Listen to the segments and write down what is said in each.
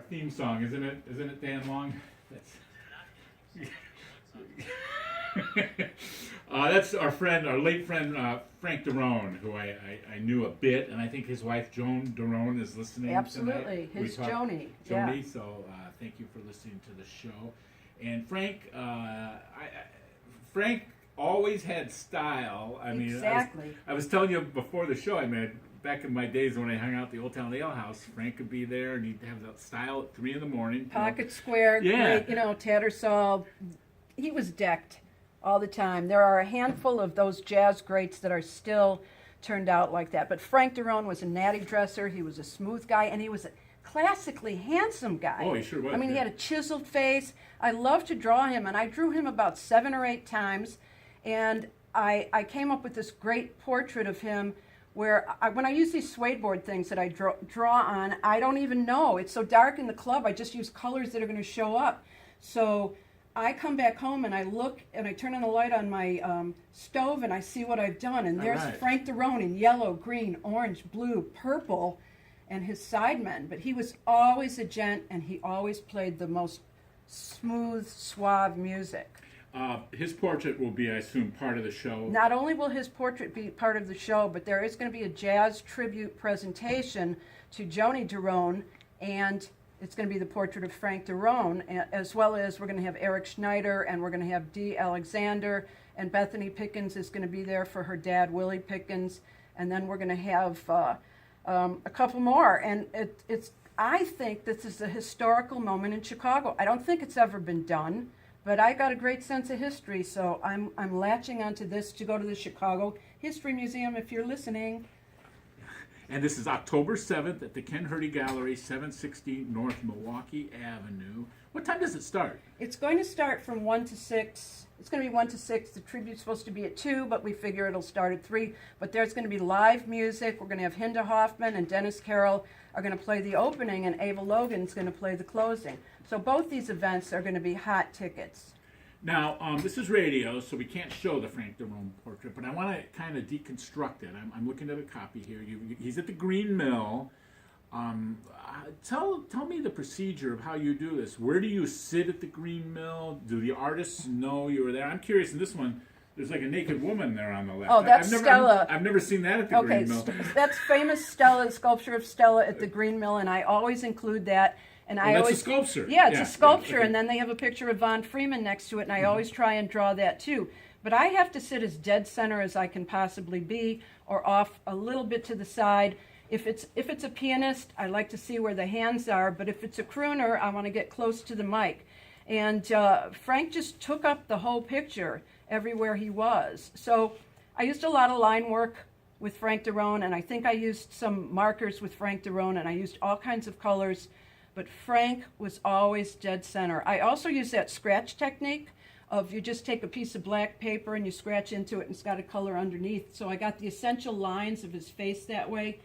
theme song, isn't it? Isn't it, Dan Long? That's our friend, our late friend Frank Derone, who I knew a bit, and I think his wife Joan Derone is listening. Absolutely, tonight. his Joni. Joni. Yeah. So thank you for listening to the show. And Frank, Frank always had style. I mean, Exactly. I was telling you before the show. I mean, back in my days when I hung out at the Old Town Ale House, Frank could be there, and he'd have that style at 3 a.m. Pocket square, Yeah. great, Tattersall. He was decked all the time. There are a handful of those jazz greats that are still turned out like that. But Frank Derone was a natty dresser. He was a smooth guy, and he was a classically handsome guy. Oh, he sure was. I mean, yeah. he had a chiseled face. I loved to draw him, and I drew him about 7 or 8 times. And I came up with this great portrait of him where when I use these suede board things that I draw on, I don't even know. It's so dark in the club, I just use colors that are going to show up. So I come back home and I look and I turn on the light on my stove and I see what I've done. And there's right. Frank Derone in yellow, green, orange, blue, purple, and his sidemen. But he was always a gent, and he always played the most smooth, suave music. His portrait will be, I assume, part of the show. Not only will his portrait be part of the show, but there is going to be a jazz tribute presentation to Joni Derone, and it's going to be the portrait of Frank Derone, as well as we're going to have Eric Schneider, and we're going to have Dee Alexander, and Bethany Pickens is going to be there for her dad, Willie Pickens, and then we're going to have a couple more. And I think this is a historical moment in Chicago. I don't think it's ever been done. But I got a great sense of history, so I'm latching onto this to go to the Chicago History Museum if you're listening. And this is October 7th at the Ken Hurdy Gallery, 760 North Milwaukee Avenue. What time does it start? It's going to start from 1 to 6. It's going to be 1 to 6. The tribute's supposed to be at 2, but we figure it'll start at 3. But there's going to be live music. We're going to have Hinda Hoffman and Dennis Carroll are going to play the opening, and Ava Logan's going to play the closing. So both these events are going to be hot tickets. Now, this is radio, so we can't show the Frank Derone portrait, but I want to kind of deconstruct it. I'm looking at a copy here. He's at the Green Mill. Tell me the procedure of how you do this. Where do you sit at the Green Mill? Do the artists know you were there? I'm curious, in this one, there's like a naked woman there on the left. Oh, that's Stella. I've never seen that at the Green Mill. That's famous Stella, sculpture of Stella at the Green Mill, and I always include that. And I that's always, a sculpture. Yeah, it's a sculpture, okay. and then they have a picture of Von Freeman next to it, and I always try and draw that too. But I have to sit as dead center as I can possibly be, or off a little bit to the side. If it's a pianist, I like to see where the hands are, but if it's a crooner, I want to get close to the mic. And Frank just took up the whole picture everywhere he was. So I used a lot of line work with Frank Derone, and I think I used some markers with Frank Derone, and I used all kinds of colors. But Frank was always dead center. I also use that scratch technique of you just take a piece of black paper and you scratch into it and it's got a color underneath. So I got the essential lines of his face that way.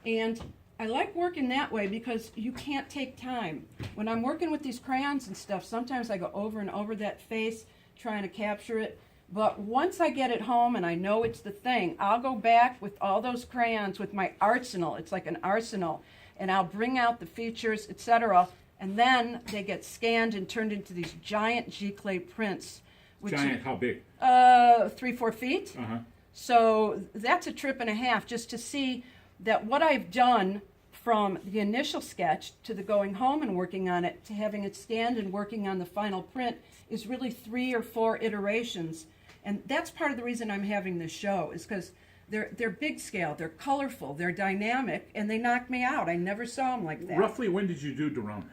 And I like working that way because you can't take time. When I'm working with these crayons and stuff, sometimes I go over and over that face trying to capture it. But once I get it home and I know it's the thing, I'll go back with all those crayons with my arsenal. It's like an arsenal. And I'll bring out the features, etc. And then they get scanned and turned into these giant G-clay prints. Giant, how big? 3-4 feet. Uh-huh. So that's a trip and a half just to see that what I've done from the initial sketch to the going home and working on it to having it scanned and working on the final print is really 3 or 4 iterations. And that's part of the reason I'm having this show is because they're big scale, they're colorful, they're dynamic, and they knock me out. I never saw them like that. Roughly when did you do Derone?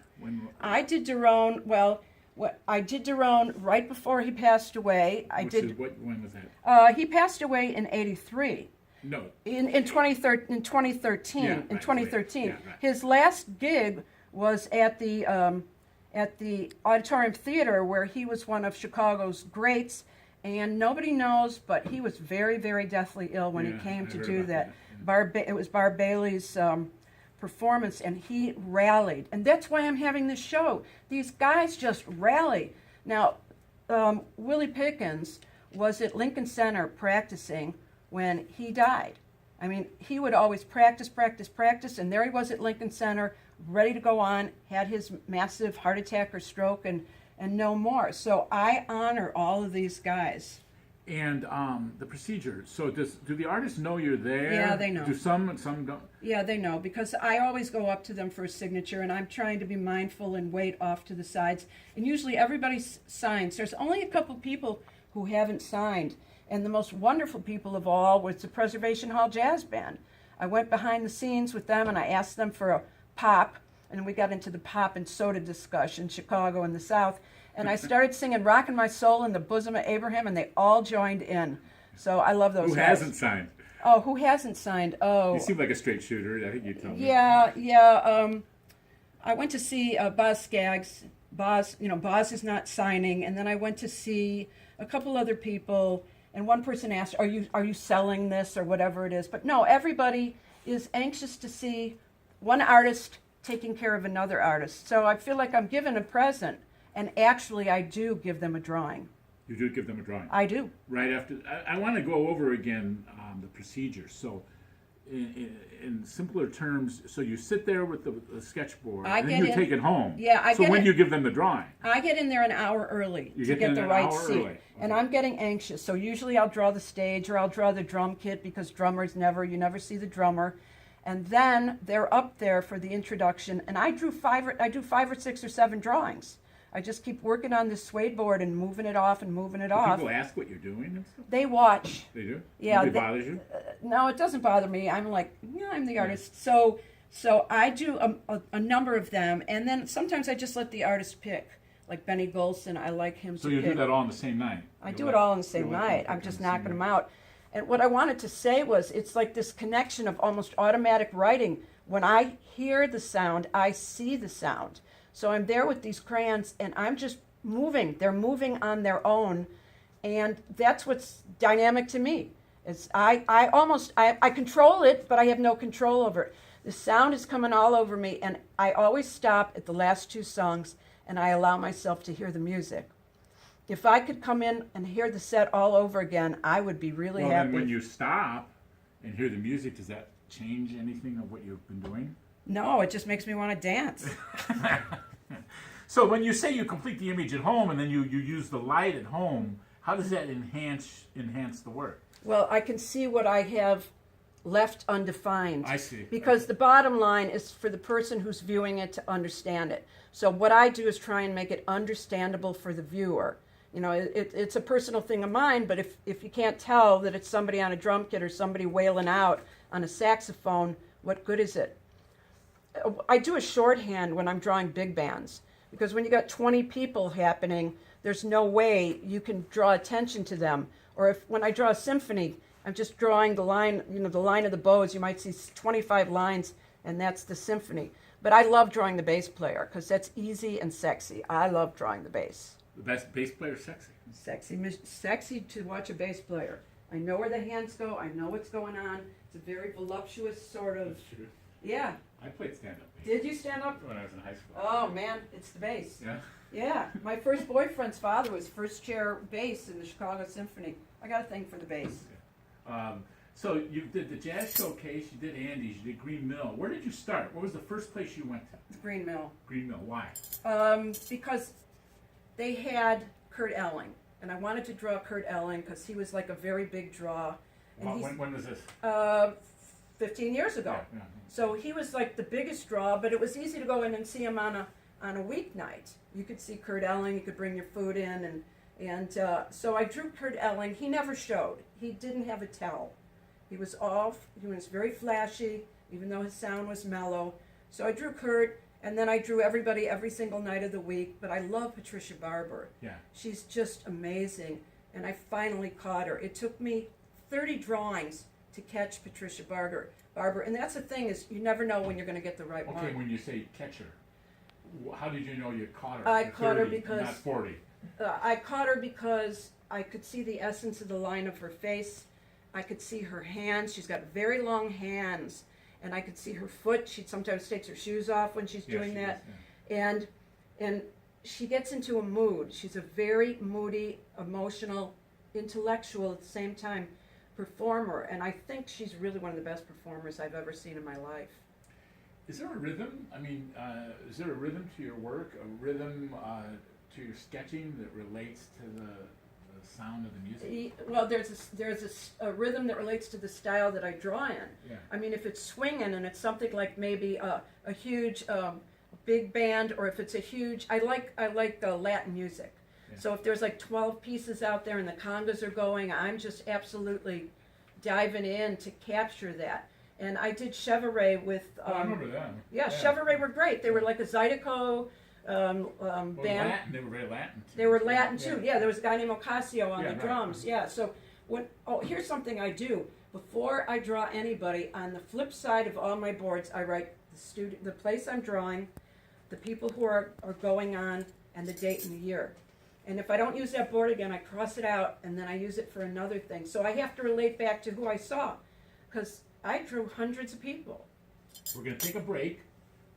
I did Derone, I did Derone right before he passed away. When was that? He passed away in '83. No. In 2013. Yeah, in 2013. Yeah, right. His last gig was at the Auditorium Theater, where he was one of Chicago's greats. And nobody knows, but he was very, very deathly ill when he came to do that. It was Barb Bailey's performance, and he rallied. And that's why I'm having this show. These guys just rally. Now, Willie Pickens was at Lincoln Center practicing when he died. I mean, he would always practice, and there he was at Lincoln Center, ready to go on, had his massive heart attack or stroke, and no more. So I honor all of these guys. And the procedure. So do the artists know you're there? Yeah, they know. Do some don't? Yeah, they know, because I always go up to them for a signature, and I'm trying to be mindful and wait off to the sides. And usually everybody signs. There's only a couple people who haven't signed. And the most wonderful people of all was the Preservation Hall Jazz Band. I went behind the scenes with them, and I asked them for a pop, and we got into the pop and soda discussion, Chicago and the South. And I started singing Rockin' My Soul in the Bosom of Abraham, and they all joined in. So I love those Who guys. hasn't signed? Oh, who hasn't signed? Oh. You seem like a straight shooter. I think you told me. Yeah. I went to see Boz Scaggs. Boz is not signing. And then I went to see a couple other people, and one person asked, are you selling this or whatever it is? But no, everybody is anxious to see one artist taking care of another artist. So I feel like I'm given a present. And actually, I do give them a drawing. You do give them a drawing? I do. Right after. I want to go over again the procedure. So, in simpler terms, so you sit there with the sketchboard, and then you take it home. Yeah, So when do you give them the drawing? I get in there an hour early to get the right seat. Okay. And I'm getting anxious. So usually I'll draw the stage, or I'll draw the drum kit, because drummers you never see the drummer. And then they're up there for the introduction, and I do 5 or 6 or 7 drawings. I just keep working on this suede board and moving it off and moving it off. People ask what you're doing and stuff? They watch. They do? Yeah. It bothers you? No, it doesn't bother me. I'm like, yeah, I'm the artist. So I do a number of them, and then sometimes I just let the artist pick. Like Benny Golson, I like him So to you pick. do that all on the same night? I do it all on the same night. I'm just knocking them out. And what I wanted to say was, it's like this connection of almost automatic writing. When I hear the sound, I see the sound. So I'm there with these crayons, and I'm just moving. They're moving on their own, and that's what's dynamic to me. It's I control it, but I have no control over it. The sound is coming all over me, and I always stop at the last 2 songs, and I allow myself to hear the music. If I could come in and hear the set all over again, I would be really happy. Well, then when you stop and hear the music, does that change anything of what you've been doing? No, it just makes me want to dance. So when you say you complete the image at home and then you use the light at home, how does that enhance the work? Well, I can see what I have left undefined. I see. Because the bottom line is for the person who's viewing it to understand it. So what I do is try and make it understandable for the viewer. You know, it's a personal thing of mine, but if you can't tell that it's somebody on a drum kit or somebody wailing out on a saxophone, what good is it? I do a shorthand when I'm drawing big bands, because when you got 20 people happening, there's no way you can draw attention to them. Or when I draw a symphony, I'm just drawing the line, the line of the bows. You might see 25 lines, and that's the symphony. But I love drawing the bass player, because that's easy and sexy. I love drawing the bass. The best bass player sexy. Sexy to watch a bass player. I know where the hands go. I know what's going on. It's a very voluptuous sort of. That's true. Yeah. I played stand-up bass. Did you stand up? When I was in high school. Oh man, it's the bass. Yeah? Yeah. My first boyfriend's father was first chair bass in the Chicago Symphony. I got a thing for the bass. So you did the Jazz Showcase, you did Andy's, you did Green Mill. Where did you start? What was the first place you went to? Green Mill. Green Mill. Why? Because they had Kurt Elling, and I wanted to draw Kurt Elling because he was like a very big draw. And When was this? 15 years ago. Yeah. So he was like the biggest draw, but it was easy to go in and see him on a weeknight. You could see Kurt Elling, you could bring your food in, and so I drew Kurt Elling. He never showed. He didn't have a tell. He was very flashy, even though his sound was mellow. So I drew Kurt, and then I drew everybody every single night of the week. But I love Patricia Barber. Yeah. She's just amazing, and I finally caught her. It took me 30 drawings to catch Patricia Barber. And that's the thing, is you never know when you're going to get the right one. Okay, when you say catcher, how did you know you caught her? I At caught her 30, because not 40. I caught her because I could see the essence of the line of her face. I could see her hands. She's got very long hands, and I could see her foot. She sometimes takes her shoes off when she's doing that, and she gets into a mood. She's a very moody, emotional, intellectual at the same time performer, and I think she's really one of the best performers I've ever seen in my life. Is there a rhythm? I mean, is there a rhythm to your work? A rhythm to your sketching that relates to the sound of the music? Well, there's a rhythm that relates to the style that I draw in. Yeah. I mean, if it's swinging and it's something like maybe a huge big band, or if it's a huge, I like Latin music. Yeah. So if there's like 12 pieces out there and the congas are going, I'm just absolutely diving in to capture that. And I did Chevrolet with. I remember them. Yeah, Chevrolet were great. They were like a Zydeco band. Latin, they were very Latin too. They were Latin too. Yeah, there was a guy named Ocasio on Yeah, the right. drums. Yeah, so here's something I do before I draw anybody. On the flip side of all my boards, I write the place I'm drawing, the people who are going on, and the date and the year. And if I don't use that board again, I cross it out and then I use it for another thing. So I have to relate back to who I saw, because I drew hundreds of people. We're going to take a break.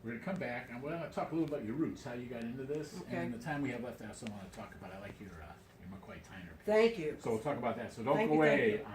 We're going to come back, and we're going to talk a little about your roots, how you got into this. Okay. And the time we have left, I also want to talk about, I like your McCoy Tyner piece. Thank you. So we'll talk about that. So don't Thank go you, thank away you. on